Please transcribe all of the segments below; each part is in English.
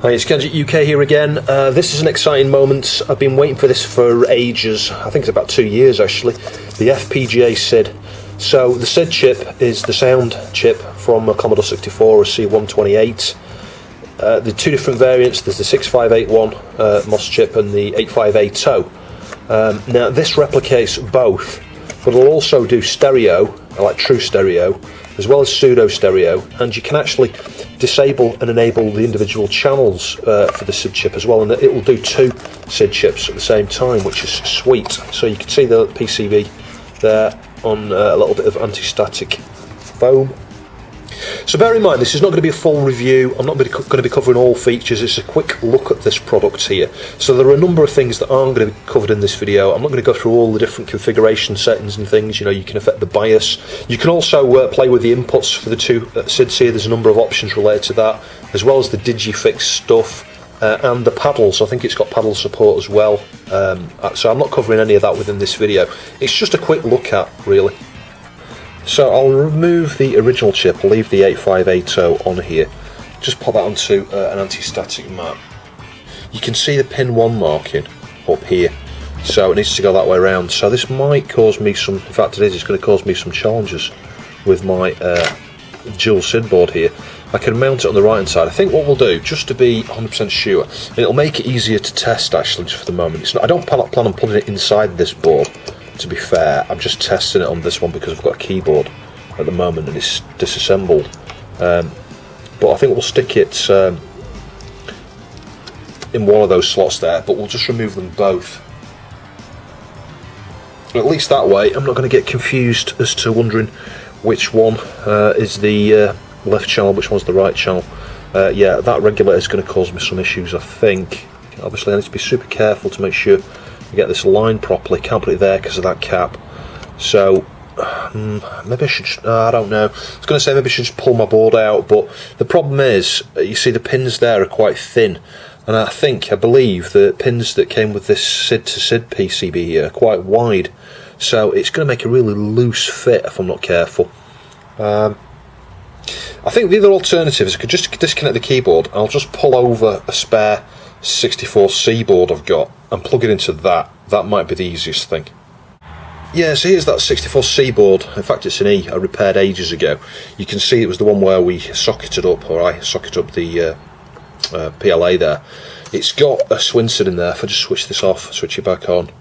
Hi, it's Gadget UK here again. This is an exciting moment. I've been waiting for this for ages. I think it's about 2 years actually. The FPGA SID. So the SID chip is the sound chip from a Commodore 64 or C128. The two different variants, there's the 6581 MOS chip and the 8580. Now this replicates both, but it'll also do stereo, like true stereo, as well as pseudo stereo, and you can actually disable and enable the individual channels for the SID chip as well, and it will do two SID chips at the same time, which is sweet. So you can see the PCB there on a little bit of anti-static foam. So bear in mind, this is not going to be a full review. I'm not going to be covering all features. It's a quick look at this product here. So there are a number of things that aren't going to be covered in this video. I'm not going to go through all the different configuration settings and things. You know, you can affect the BIOS. You can also play with the inputs for the two SIDs here. There's a number of options related to that, as well as the digifix stuff and the paddles. I think it's got paddle support as well. So I'm not covering any of that within this video. It's just a quick look at, really. So I'll remove the original chip, leave the 8580 on here, just pop that onto an anti-static mat. You can see the pin 1 marking up here, so it needs to go that way around. So this might cause me some, in fact it is, it's going to cause me some challenges with my dual SID board here. I can mount it on the right hand side. I think what we'll do, just to be 100% sure, and it'll make it easier to test actually just for the moment. It's not, I don't plan on putting it inside this board. To be fair, I'm just testing it on this one because I've got a keyboard at the moment and it's disassembled. But I think we'll stick it in one of those slots there, but we'll just remove them both. At least that way I'm not going to get confused as to wondering which one is the left channel, which one's the right channel. Yeah, that regulator is going to cause me some issues, I think. Obviously I need to be super careful to make sure I get this aligned properly. Can't put it there because of that cap. So maybe I should, I don't know. I was going to say maybe I should just pull my board out, but the problem is, you see the pins there are quite thin, and I believe the pins that came with this SID to SID PCB here are quite wide, so it's going to make a really loose fit if I'm not careful. I think the other alternative is I could just disconnect the keyboard. I'll just pull over a spare 64C board I've got and plug it into that. That might be the easiest thing. Yeah, so here's that 64C board. In fact, it's an E I repaired ages ago. You can see it was the one where we socketed up, or I socketed up the PLA there. It's got a swing SID in there. If I just switch this off, switch it back on,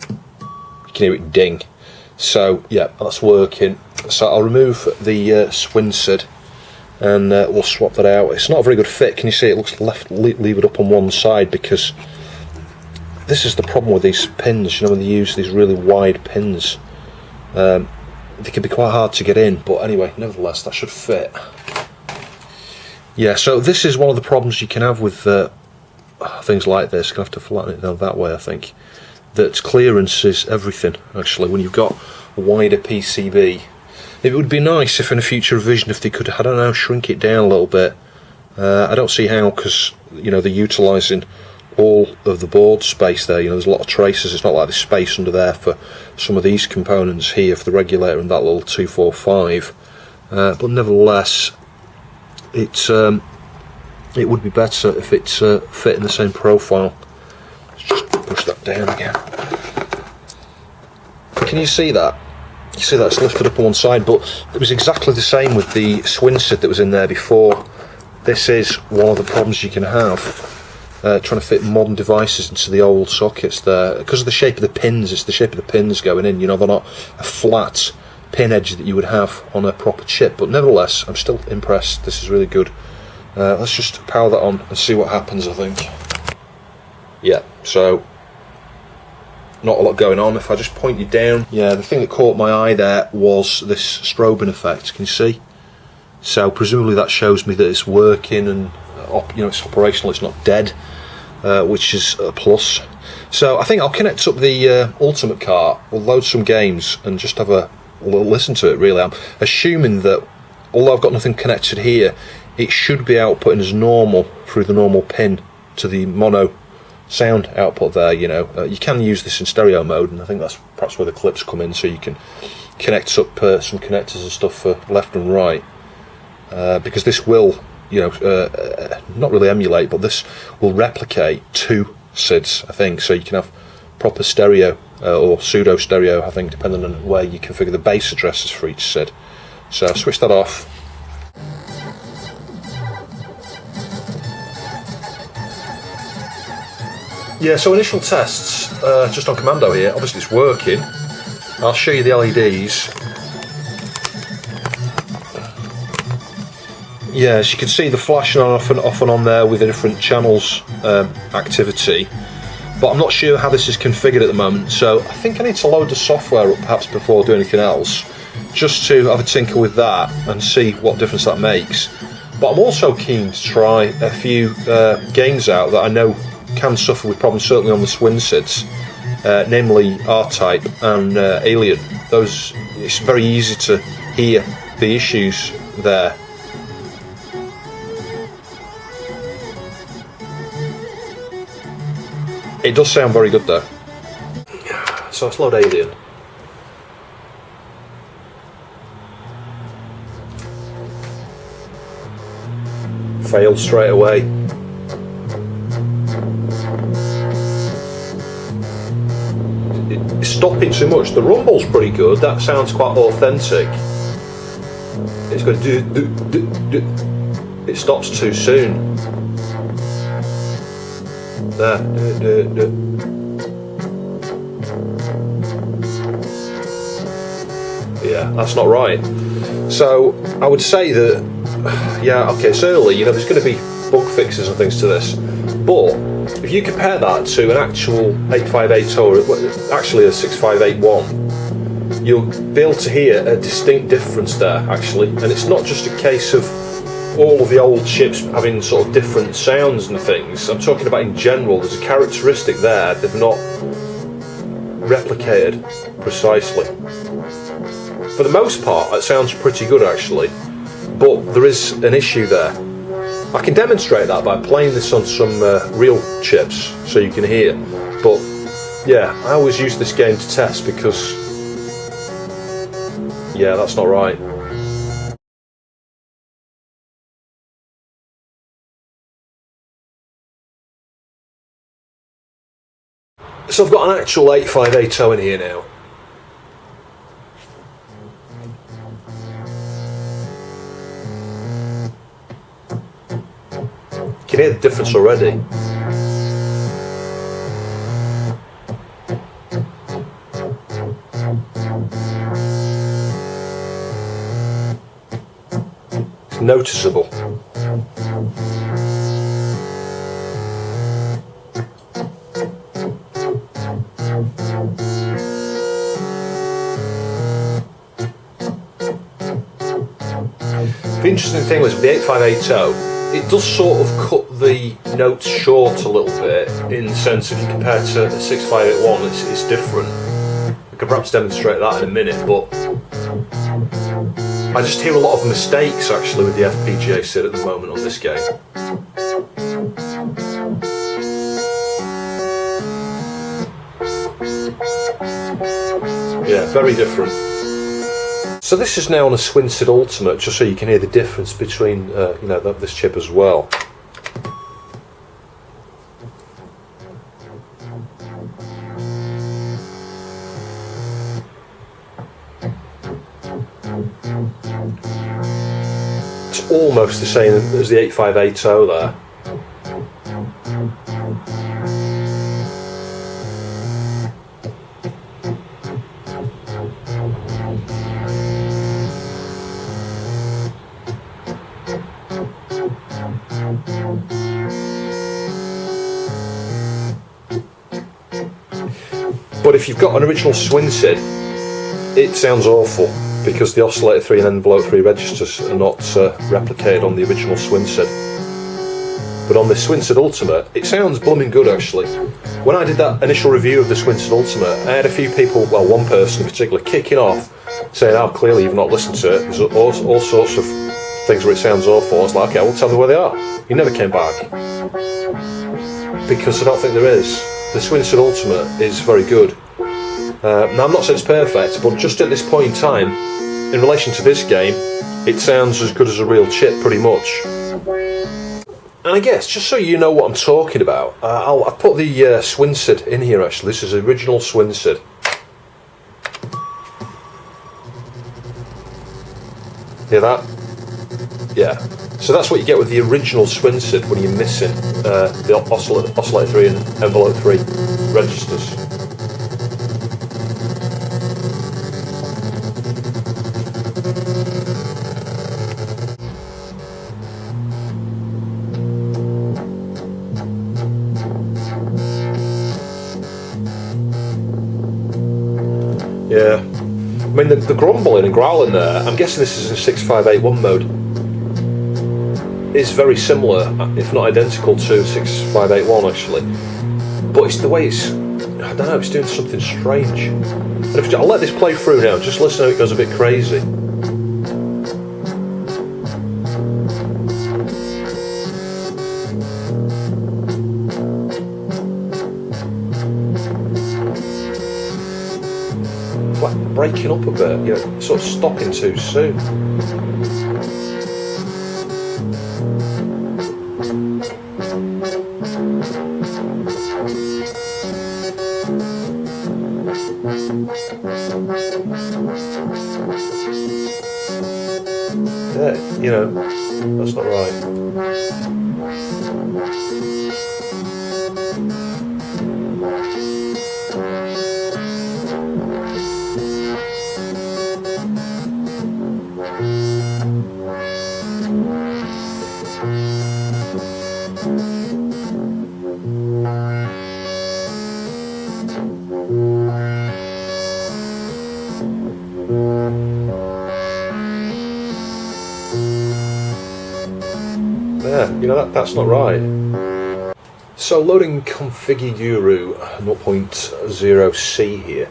you can hear it ding. So yeah, that's working. So I'll remove the swing SID and we'll swap that out. It's not a very good fit. Can you see it looks leave it up on one side, because this is the problem with these pins, you know, when they use these really wide pins. They can be quite hard to get in, but anyway, nevertheless, that should fit. Yeah, so this is one of the problems you can have with things like this. You're going to have to flatten it down that way, I think. That clearance is everything, actually, when you've got a wider PCB. It would be nice if in a future revision, if they could, I don't know, shrink it down a little bit. I don't see how, because, you know, they're utilising all of the board space there. You know, there's a lot of traces. It's not like there's space under there for some of these components here, for the regulator and that little 245. But nevertheless, it would be better if it fit in the same profile. Let's just push that down again. Can you see that? You see that it's lifted up on one side, but it was exactly the same with the swing SID that was in there before. This is one of the problems you can have trying to fit modern devices into the old sockets there. Because of the shape of the pins, it's the shape of the pins going in, you know, they're not a flat pin edge that you would have on a proper chip. But nevertheless, I'm still impressed. This is really good. Let's just power that on and see what happens, I think. Yeah, so not a lot going on. If I just point you down, yeah, the thing that caught my eye there was this strobing effect. Can you see? So presumably that shows me that it's working and you know, it's operational, it's not dead, which is a plus. So I think I'll connect up the Ultimate cart, we'll load some games and just have a little listen to it, really. I'm assuming that although I've got nothing connected here, it should be outputting as normal through the normal pin to the mono sound output there. You know, you can use this in stereo mode, and I think that's perhaps where the clips come in, so you can connect up some connectors and stuff for left and right, because this will not really emulate, but this will replicate 2 SIDs, I think, so you can have proper stereo or pseudo stereo, I think, depending on where you configure the base addresses for each SID. So I'll switch that off. Yeah, so initial tests just on commando here. Obviously it's working. I'll show you the LEDs. Yeah, as you can see, the flashing on off and on there with the different channels activity. But I'm not sure how this is configured at the moment, so I think I need to load the software up perhaps before doing anything else, just to have a tinker with that and see what difference that makes. But I'm also keen to try a few games out that I know can suffer with problems, certainly on the Swin SIDs, namely R-Type and Alien. Those, it's very easy to hear the issues there. It does sound very good though. So let's load Alien. Failed straight away. It's stopping too much. The rumble's pretty good. That sounds quite authentic. It's going to do. It stops too soon. There. Yeah, that's not right. So I would say that, yeah, okay, it's early, there's going to be bug fixes and things to this, but if you compare that to an actual 858 or actually a 6581, you'll be able to hear a distinct difference there actually, and it's not just a case of all of the old chips having sort of different sounds and things. I'm talking about in general, there's a characteristic there they've not replicated precisely. For the most part, it sounds pretty good actually, but there is an issue there. I can demonstrate that by playing this on some real chips so you can hear, but yeah, I always use this game to test because, yeah, that's not right. So I've got an actual 8580 in here now. You can hear the difference already. It's noticeable. The interesting thing was with the 8580, it does sort of cut the notes short a little bit, in the sense if you compare to a 6581, it's different. I could perhaps demonstrate that in a minute, but I just hear a lot of mistakes actually with the FPGA SID at the moment on this game. Yeah, very different. So this is now on a Swin SID Ultimate, just so you can hear the difference between this chip as well. It's almost the same as the 8580 there. But if you've got an original Swin SID, it sounds awful because the oscillator 3 and envelope 3 registers are not replicated on the original Swin SID. But on the Swin SID Ultimate, it sounds blooming good actually. When I did that initial review of the Swin SID Ultimate, I had a few people, well, one person in particular, kicking off, saying, "Oh, clearly you've not listened to it. There's all sorts of things where it sounds awful." I was like, "Okay, well, tell me where they are." He never came back because I don't think there is. The Swin SID Ultimate is very good. Now I'm not saying it's perfect, but just at this point in time, in relation to this game, it sounds as good as a real chip pretty much. And I guess, just so you know what I'm talking about, I've put the Swin SID in here actually. This is the original Swin SID. Hear that? Yeah. So that's what you get with the original Swin SID when you're missing the oscillator 3 and envelope 3 registers. Yeah. I mean, the grumbling and growling there, I'm guessing this is in 6581 mode, is very similar, if not identical, to 6581 actually. But it's the way it's, I don't know, it's doing something strange. And if I'll let this play through now, just listen how it goes a bit crazy. It's like breaking up a bit, you know, sort of stopping too soon. Yeah, you know, that's not right. Yeah, you know, that's not right. So loading configurable 0.0C here,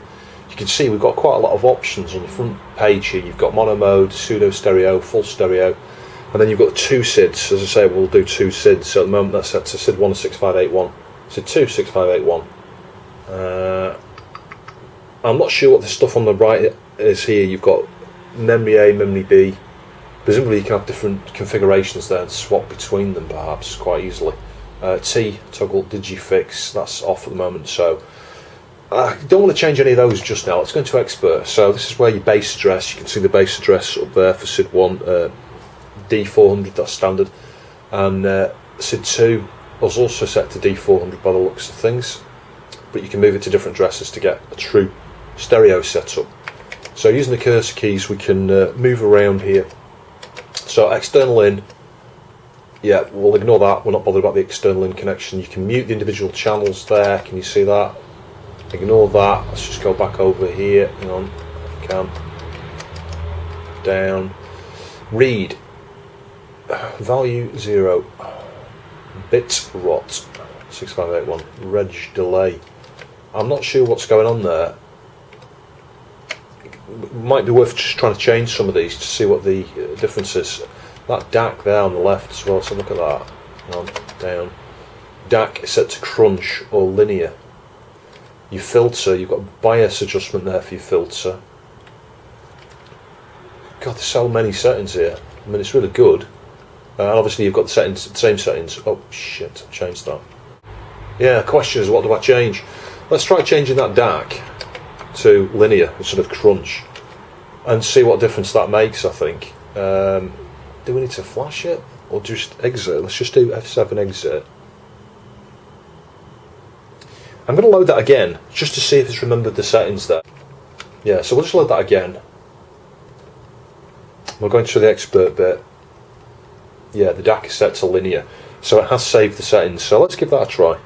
you can see we've got quite a lot of options on the front page here. You've got mono mode, pseudo stereo, full stereo, and then you've got 2 SIDs. As I say, we'll do 2 SIDs. So at the moment that's set to SID 1 6581, SID 2 6581. I'm not sure what the stuff on the right is here. You've got memory A, memory B. Presumably you can have different configurations there and swap between them perhaps quite easily. T, toggle digifix, that's off at the moment, so I don't want to change any of those just now. Let's go into expert. So this is where your base address, you can see the base address up there for SID 1, D400, that's standard, and SID 2 was also set to D400 by the looks of things, but you can move it to different addresses to get a true stereo setup. So using the cursor keys we can move around here. So external in, yeah, we'll ignore that, we're not bothered about the external in connection. You can mute the individual channels there, can you see that? Ignore that, let's just go back over here, hang on, if I can. Down. Read. Value 0. Bit rot. 6581. Reg delay. I'm not sure what's going on there. It might be worth just trying to change some of these to see what the difference is. That DAC there on the left as well, let's have a look at that. On, down. DAC is set to crunch or linear. Your filter, you've got bias adjustment there for your filter. God, there's so many settings here. I mean, it's really good. And obviously you've got the settings, same settings. Oh shit, I changed that. Yeah, question is, what do I change? Let's try changing that DAC to linear instead of crunch and see what difference that makes, I think. Do we need to flash it or just exit? Let's just do F7 exit. I'm going to load that again just to see if it's remembered the settings there. Yeah, so we'll just load that again. We're going through the expert bit. Yeah, the DAC is set to linear, so it has saved the settings, so let's give that a try.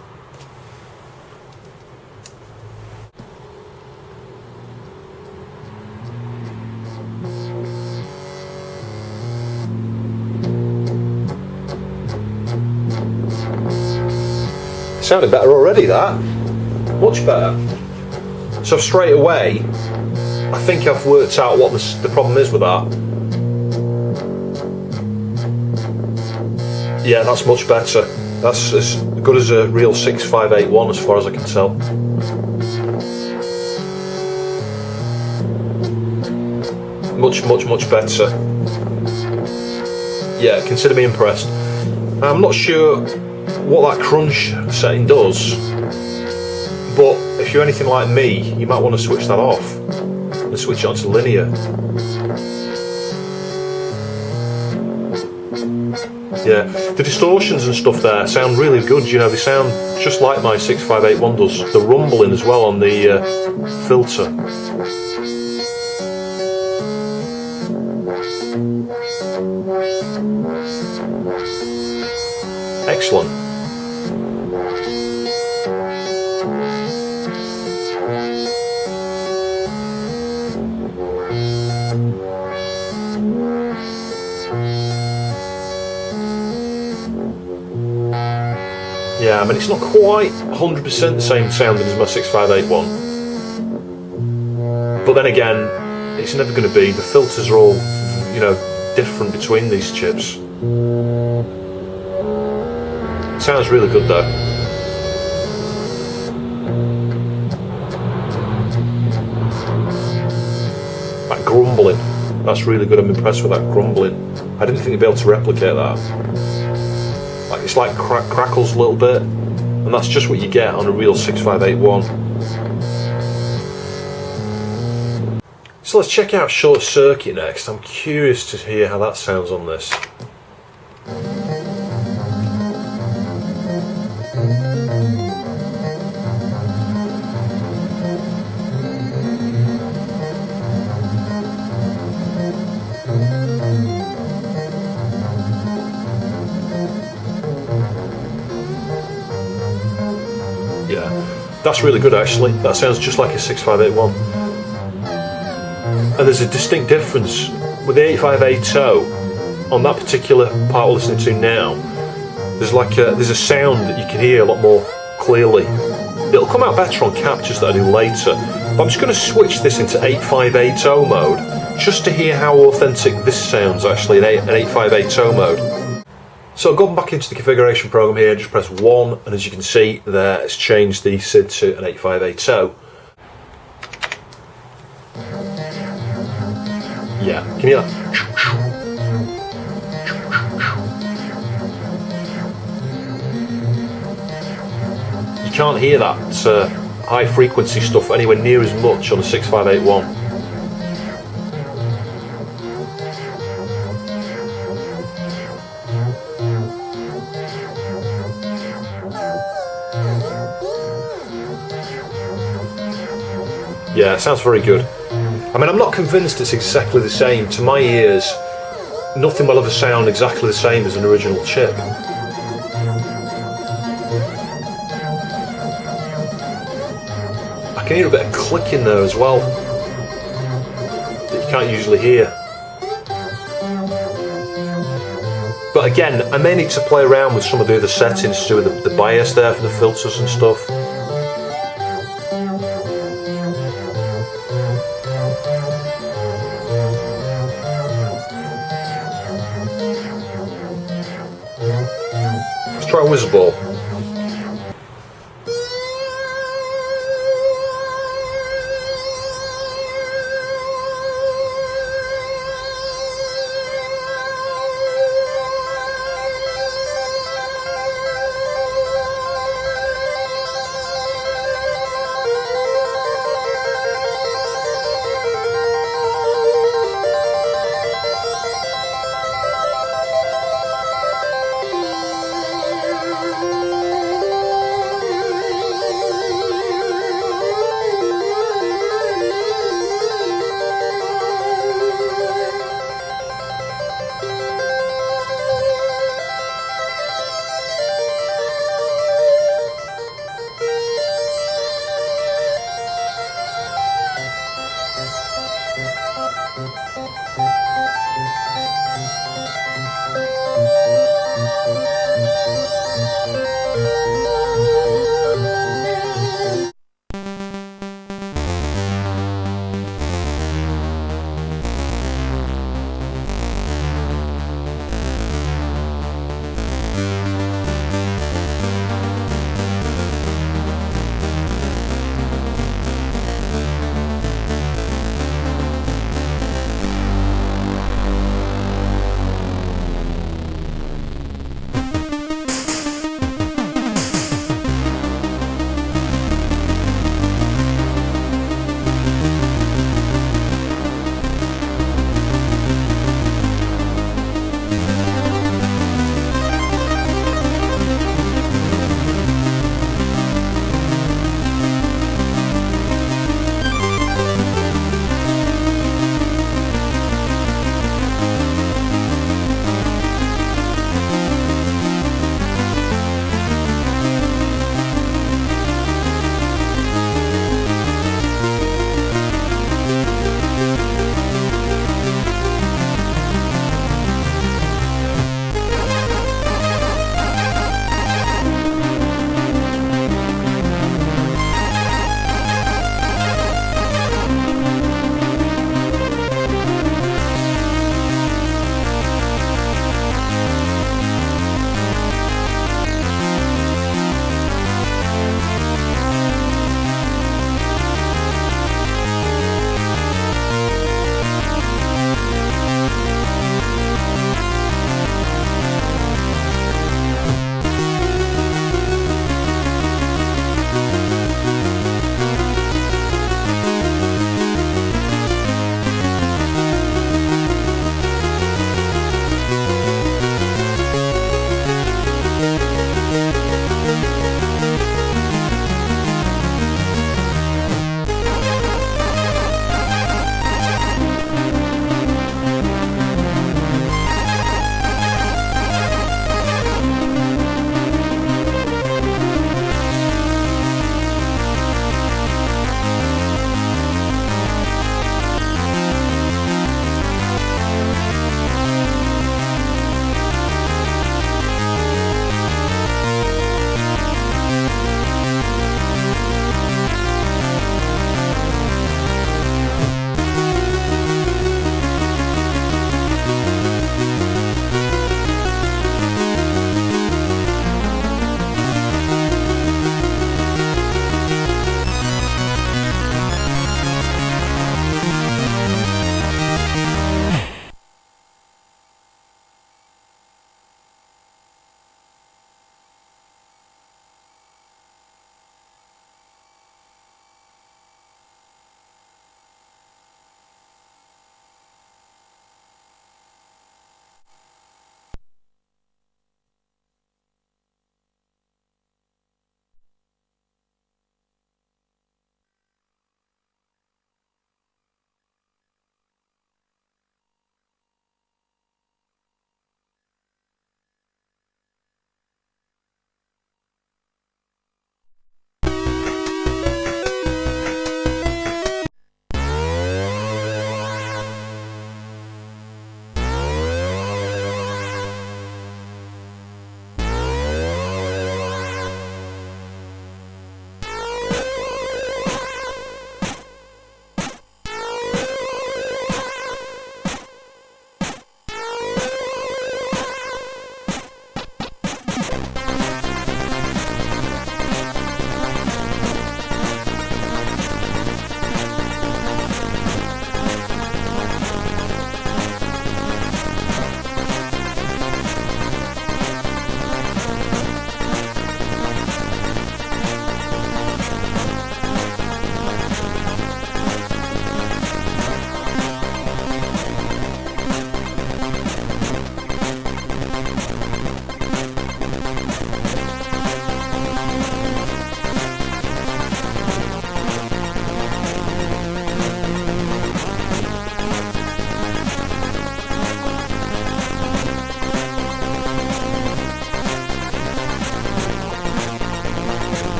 Sounded better already, that. Much better. So straight away, I think I've worked out what the problem is with that. Yeah, that's much better. That's as good as a real 6581 as far as I can tell. Much better. Yeah, consider me impressed. I'm not sure what that crunch setting does, but if you're anything like me, you might want to switch that off and switch it onto linear. Yeah, the distortions and stuff there sound really good, you know, they sound just like my 6581 does. The rumbling as well on the filter. Excellent. Yeah, I mean, it's not quite 100% the same sounding as my 6581, but then again, it's never going to be. The filters are all, you know, different between these chips. Sounds really good though. That grumbling, that's really good. I'm impressed with that grumbling. I didn't think you'd be able to replicate that. It's like crackles a little bit, and that's just what you get on a real 6581. So let's check out Short Circuit next. I'm curious to hear how that sounds on this. Yeah, that's really good actually. That sounds just like a 6581. And there's a distinct difference with the 8580 on that particular part we're listening to now. There's a sound that you can hear a lot more clearly. It'll come out better on captures that I do later, but I'm just going to switch this into 8580 mode just to hear how authentic this sounds actually in an 8580 mode. So going back into the configuration program here, just press 1, and as you can see there, it's changed the SID to an 8580. Yeah, can you hear that? You can't hear that high frequency stuff anywhere near as much on a 6581. Yeah, it sounds very good. I mean, I'm not convinced it's exactly the same. To my ears, nothing will ever sound exactly the same as an original chip. I can hear a bit of clicking there as well that you can't usually hear. But again, I may need to play around with some of the other settings to do with the bias there for the filters and stuff. Let's try Wizardball.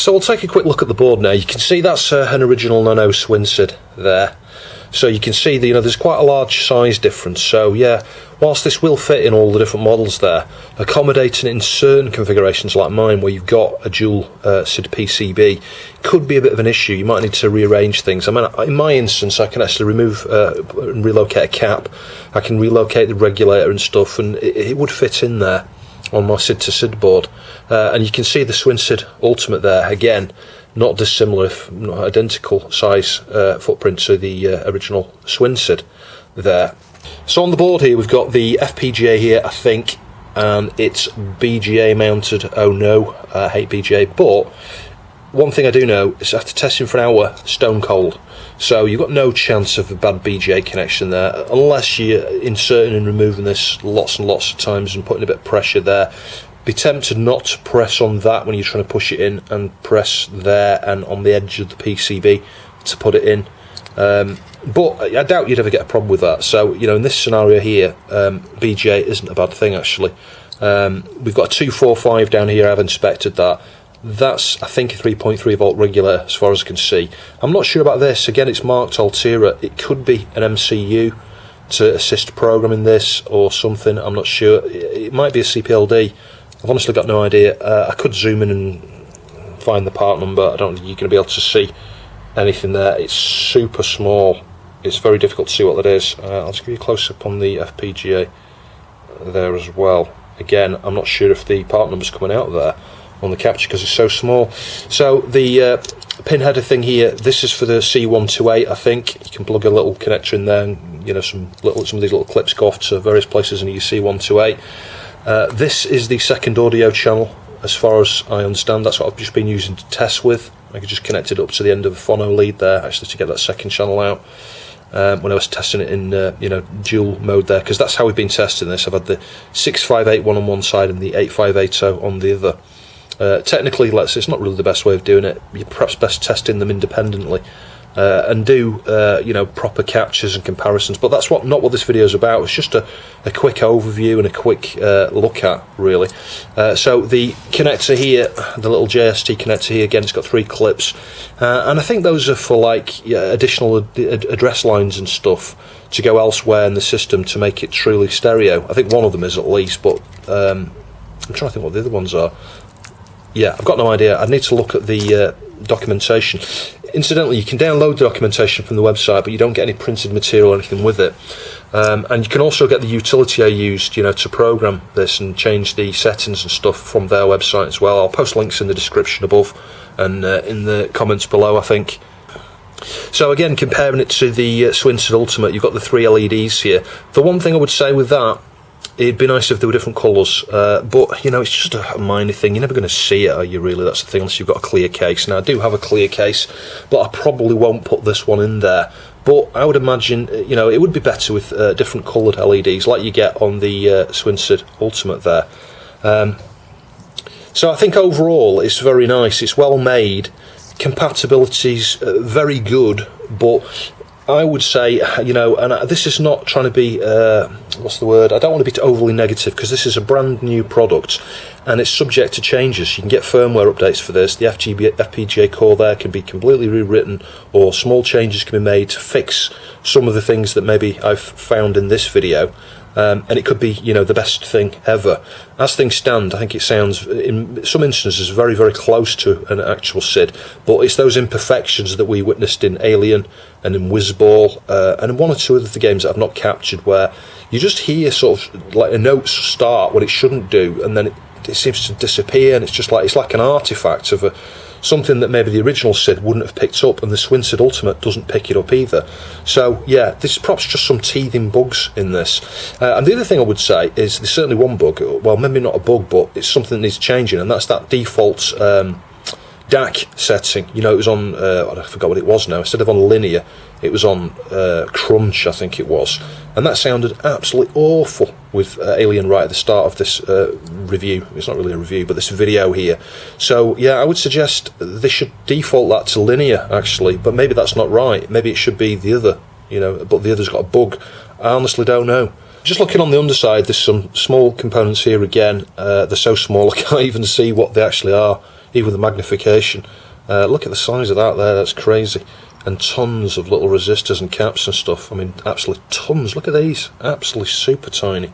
So we'll take a quick look at the board now. You can see that's an original Nano Swin SID there. So you can see that, there's quite a large size difference. So yeah, whilst this will fit in all the different models there, accommodating it in certain configurations like mine, where you've got a dual SID PCB, could be a bit of an issue. You might need to rearrange things. I mean, in my instance, I can actually remove and relocate a cap. I can relocate the regulator and stuff, and it would fit in there on my SID to SID board. And you can see the Swin SID Ultimate there, again, not dissimilar, if not identical size footprint to the original Swin SID there. So on the board here we've got the FPGA here, I think, and it's BGA mounted. Oh no, I hate BGA, but one thing I do know is after testing for an hour, stone cold. So you've got no chance of a bad BGA connection there, unless you're inserting and removing this lots and lots of times and putting a bit of pressure there. Be tempted not to press on that when you're trying to push it in, and press there and on the edge of the PCB to put it in. But I doubt you'd ever get a problem with that. So, in this scenario here, BGA isn't a bad thing actually. We've got a 245 down here, I've inspected that. That's, I think, a 3.3 volt regulator as far as I can see. I'm not sure about this. Again, it's marked Altera. It could be an MCU to assist programming this or something. I'm not sure. It might be a CPLD. I've honestly got no idea. I could zoom in and find the part number. I don't think you're going to be able to see anything there. It's super small. It's very difficult to see what that is. I'll just give you a close-up on the FPGA there as well. Again, I'm not sure if the part number's coming out there on the capture because it's so small. So the pin header thing here, this is for the C128, I think. You can plug a little connector in there, and some of these little clips go off to various places in your C128. This is the second audio channel, as far as I understand. That's what I've just been using to test with. I could just connect it up to the end of the phono lead there, actually, to get that second channel out. When I was testing it in dual mode there, because that's how we've been testing this. I've had the 6581 on one side and the 8580 on the other. Technically, it's not really the best way of doing it. You're perhaps best testing them independently and do proper captures and comparisons. But that's not what this video is about. It's just a quick overview and a quick look at, really. So the connector here, the little JST connector here, again, it's got 3 clips, and I think those are for additional address lines and stuff to go elsewhere in the system to make it truly stereo. I think one of them is, at least, but I'm trying to think what the other ones are. Yeah, I've got no idea. I need to look at the documentation. Incidentally, you can download the documentation from the website, but you don't get any printed material or anything with it. And you can also get the utility I used, you know, to program this and change the settings and stuff from their website as well. I'll post links in the description above and in the comments below, I think. So again, comparing it to the SID Ultimate, you've got the 3 LEDs here. The one thing I would say with that, it'd be nice if they were different colours, but, you know, it's just a minor thing. You're never going to see it, are you, really? That's the thing, unless you've got a clear case. Now, I do have a clear case, but I probably won't put this one in there. But I would imagine, you know, it would be better with different coloured LEDs, like you get on the SID Ultimate there. So I think overall, it's very nice. It's well made. Compatibility's very good, but I would say, you know, and this is not trying to be, what's the word? I don't want to be overly negative, because this is a brand new product and it's subject to changes. You can get firmware updates for this. The FPGA core there can be completely rewritten, or small changes can be made to fix some of the things that maybe I've found in this video. And it could be, you know, the best thing ever. As things stand, I think it sounds, in some instances, very, very close to an actual SID, but it's those imperfections that we witnessed in Alien and in Whizball, and in one or two of the games that I've not captured, where you just hear sort of like a note start when it shouldn't do, and then it seems to disappear, and it's like an artifact of something that maybe the original SID wouldn't have picked up, and the SID Ultimate doesn't pick it up either. So yeah, this is perhaps just some teething bugs in this. And the other thing I would say is there's certainly one bug, well, maybe not a bug, but it's something that needs changing, and that's that default DAC setting. You know, it was on, I forgot what it was now, instead of on linear, it was on crunch, I think it was, and that sounded absolutely awful with Alien right at the start of this review. It's not really a review, but this video here. So yeah, I would suggest they should default that to linear, actually, but maybe that's not right. Maybe it should be the other, you know, but the other's got a bug. I honestly don't know. Just looking on the underside, there's some small components here again. They're so small I can't even see what they actually are, even with the magnification. Look at the size of that there, that's crazy. And tons of little resistors and caps and stuff. I mean, absolutely tons. Look at these, absolutely super tiny.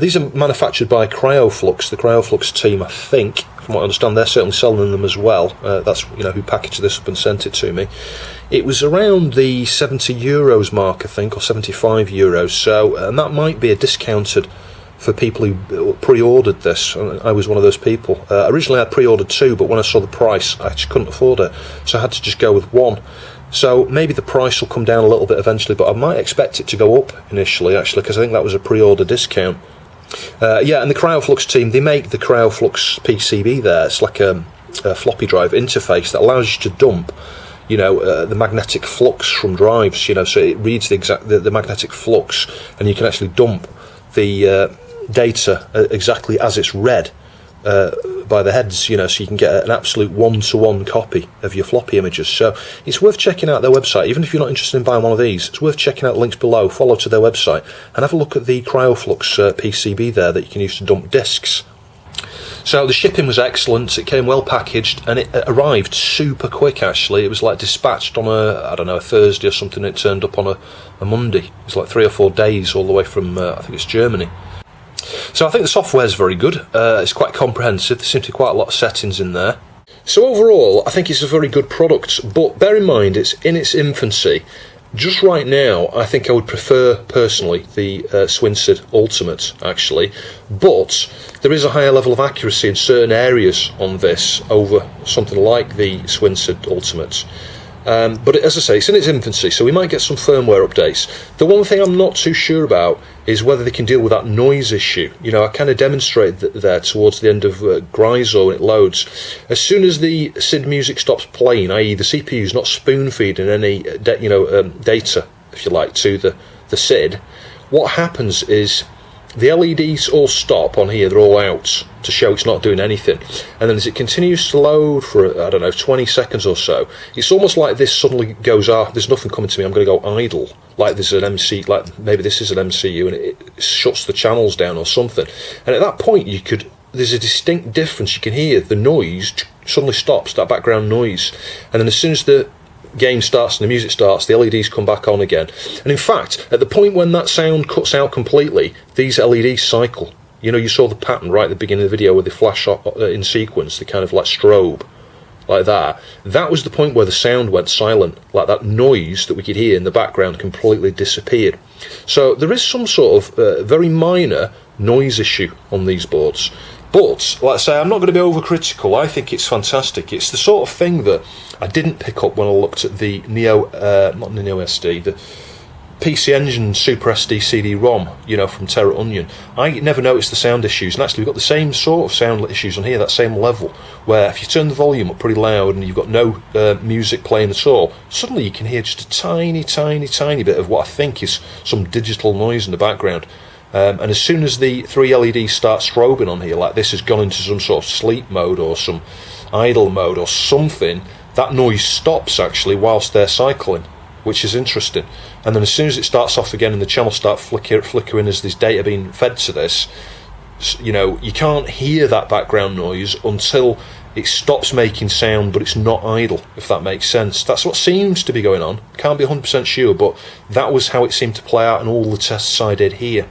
These are manufactured by Cryoflux, the Cryoflux team, I think. From what I understand, they're certainly selling them as well. That's, you know, who packaged this up and sent it to me. It was around the €70 mark, I think, or €75. So, and that might be a discounted for people who pre-ordered this. I was one of those people. Originally I pre-ordered 2, but when I saw the price I just couldn't afford it, so I had to just go with 1. So maybe the price will come down a little bit eventually, but I might expect it to go up initially, actually, because I think that was a pre-order discount. Yeah, and the Cryoflux team, they make the Cryoflux PCB there. It's like a floppy drive interface that allows you to dump, you know, the magnetic flux from drives, you know, so it reads the magnetic flux, and you can actually dump the data exactly as it's read by the heads, you know, so you can get an absolute one-to-one copy of your floppy images. So it's worth checking out their website. Even if you're not interested in buying one of these, it's worth checking out the links below, follow to their website, and have a look at the Cryoflux PCB there that you can use to dump discs. So the shipping was excellent, it came well packaged, and it arrived super quick, actually. It was like dispatched on a, I don't know, a Thursday or something, and it turned up on a Monday. It's like 3 or 4 days all the way from, I think it's Germany. So I think the software's very good. It's quite comprehensive. There seems to be quite a lot of settings in there. So overall, I think it's a very good product, but bear in mind it's in its infancy. Just right now, I think I would prefer, personally, the SID Ultimate, actually, but there is a higher level of accuracy in certain areas on this over something like the SID Ultimate. But as I say, it's in its infancy, so we might get some firmware updates. The one thing I'm not too sure about is whether they can deal with that noise issue. You know, I kind of demonstrated there towards the end of Gryzo when it loads. As soon as the SID music stops playing, i.e. the CPU is not spoon-feeding any data, if you like, to the SID, what happens is the LEDs all stop on here, they're all out to show it's not doing anything. And then as it continues to load for, I don't know, 20 seconds or so, it's almost like this suddenly goes, there's nothing coming to me, I'm going to go idle. Like there's an like maybe this is an MCU and it shuts the channels down or something. And at that point there's a distinct difference. You can hear the noise suddenly stops, that background noise. And then as soon as the game starts and the music starts, the LEDs come back on again. And in fact, at the point when that sound cuts out completely, these LEDs cycle. You know, you saw the pattern right at the beginning of the video where they flash in sequence, they kind of like strobe, like that. That was the point where the sound went silent, like that noise that we could hear in the background completely disappeared. So there is some sort of very minor noise issue on these boards. But, like I say, I'm not going to be overcritical. I think it's fantastic. It's the sort of thing that I didn't pick up when I looked at the not the Neo SD, the PC Engine Super SD CD-ROM, you know, from Terra Onion. I never noticed the sound issues, and actually we've got the same sort of sound issues on here, that same level, where if you turn the volume up pretty loud and you've got no music playing at all, suddenly you can hear just a tiny, tiny, tiny bit of what I think is some digital noise in the background. And as soon as the 3 LEDs start strobing on here, like this has gone into some sort of sleep mode or some idle mode or something, that noise stops actually whilst they're cycling, which is interesting. And then as soon as it starts off again and the channels start flickering as there's data being fed to this, you know, you can't hear that background noise until it stops making sound, but it's not idle, if that makes sense. That's what seems to be going on. Can't be 100% sure, but that was how it seemed to play out in all the tests I did here.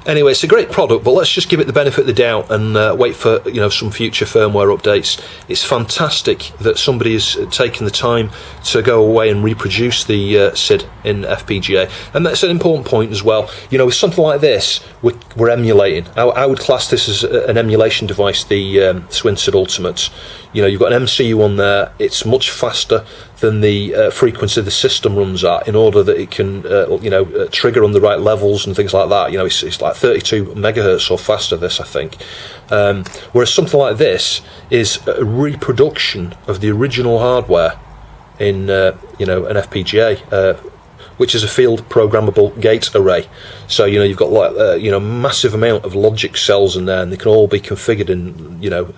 Anyway, it's a great product, but let's just give it the benefit of the doubt and wait for, you know, some future firmware updates. It's fantastic that somebody has taken the time to go away and reproduce the SID in FPGA, and that's an important point as well. You know, with something like this, we're emulating. I would class this as an emulation device, the SwinSID Ultimate. You know, you've got an MCU on there. It's much faster than the frequency the system runs at, in order that it can, you know, trigger on the right levels and things like that. You know, it's like 32 megahertz or faster, this, I think. Whereas something like this is a reproduction of the original hardware in, you know, an FPGA, which is a field programmable gate array. So, you know, you've got like, you know, massive amount of logic cells in there, and they can all be configured in, you know,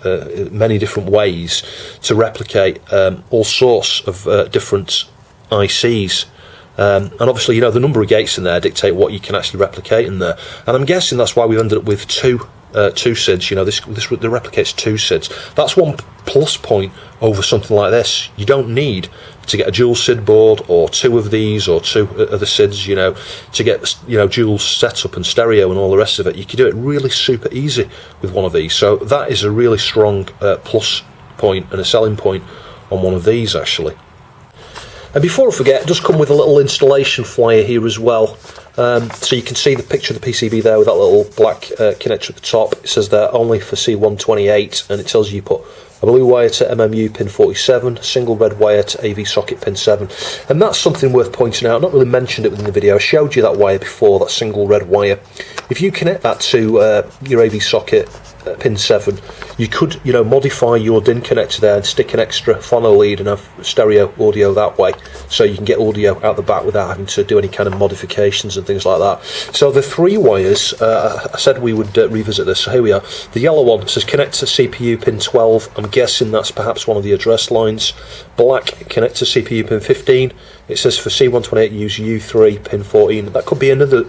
many different ways to replicate all sorts of different ICs. And obviously, you know, the number of gates in there dictate what you can actually replicate in there. And I'm guessing that's why we've ended up with two SIDs. You know, this replicates 2 SIDs. That's one plus point over something like this. You don't need to get a dual SID board or 2 of these or 2 other SIDs, you know, to get, you know, dual setup and stereo and all the rest of it. You can do it really super easy with one of these. So that is a really strong plus point and a selling point on one of these, actually. And before I forget, it does come with a little installation flyer here as well. So you can see the picture of the PCB there with that little black connector at the top. It says there only for C128, and it tells you put a blue wire to MMU pin 47, a single red wire to AV socket pin 7. And that's something worth pointing out. I've not really mentioned it within the video. I showed you that wire before, that single red wire. If you connect that to your AV socket pin 7, you could, you know, modify your DIN connector there and stick an extra phono lead and have stereo audio that way, so you can get audio out the back without having to do any kind of modifications and things like that. So the 3 wires, I said we would revisit this, so here we are. The yellow one says connect to CPU pin 12. I'm guessing that's perhaps one of the address lines. Black, connect to CPU pin 15. It says for C128 use U3 pin 14. That could be another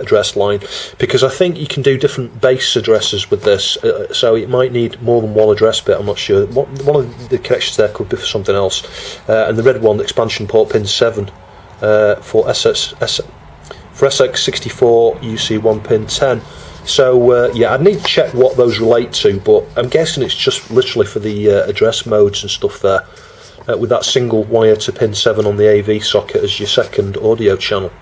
address line, because I think you can do different base addresses with this, so it might need more than one address bit. I'm not sure. One of the connections there could be for something else. And the red one, expansion port pin 7 for SX64 UC1 pin 10. So yeah, I'd need to check what those relate to, but I'm guessing it's just literally for the address modes and stuff there. With that single wire to pin 7 on the AV socket as your second audio channel.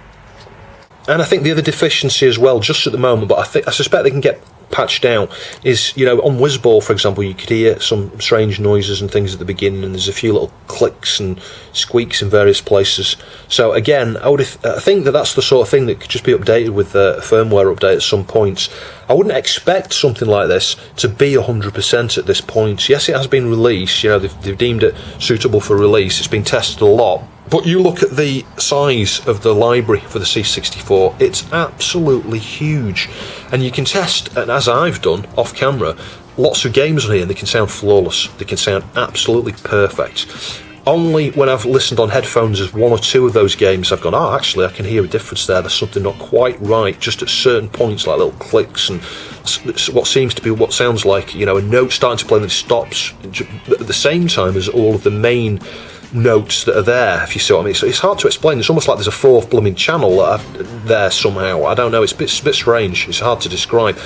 And I think the other deficiency as well, just at the moment, but I suspect they can get patched down, is, you know, on Whizball, for example, you could hear some strange noises and things at the beginning, and there's a few little clicks and squeaks in various places. So again, I think that that's the sort of thing that could just be updated with a firmware update at some points. I wouldn't expect something like this to be 100% at this point. Yes, it has been released, you know, they've deemed it suitable for release, it's been tested a lot. But you look at the size of the library for the C64, it's absolutely huge. And you can test, and as I've done off camera, lots of games on here, and they can sound flawless. They can sound absolutely perfect. Only when I've listened on headphones as 1 or 2 of those games, I've gone, oh, actually, I can hear a difference there. There's something not quite right, just at certain points, like little clicks and what seems to be what sounds like, you know, a note starting to play and it stops at the same time as all of the main notes that are there, if you see what I mean. So it's hard to explain. It's almost like there's a fourth blooming channel there somehow. I don't know, it's a bit strange. It's hard to describe.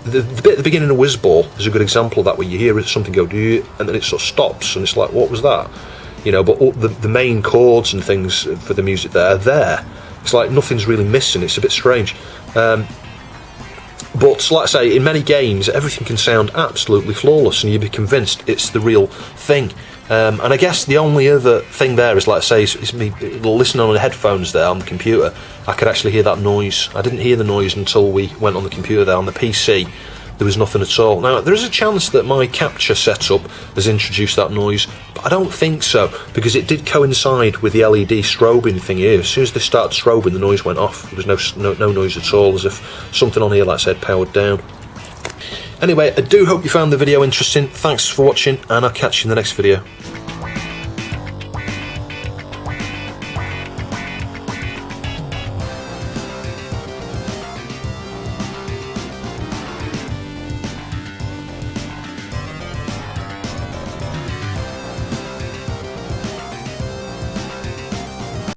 The bit at the beginning of Whizball is a good example of that, where you hear something go do, and then it sort of stops, and it's like, what was that? You know, but all the main chords and things for the music there are there. It's like nothing's really missing. It's a bit strange. But like I say, in many games, everything can sound absolutely flawless, and you'd be convinced it's the real thing. And I guess the only other thing there is, like I say, is me listening on the headphones there on the computer. I could actually hear that noise. I didn't hear the noise until we went on the computer there. On the PC, there was nothing at all. Now, there is a chance that my capture setup has introduced that noise, but I don't think so, because it did coincide with the LED strobing thing here. As soon as they started strobing, the noise went off. There was no noise at all, as if something on here, like I said, powered down. Anyway, I do hope you found the video interesting. Thanks for watching, and I'll catch you in the next video.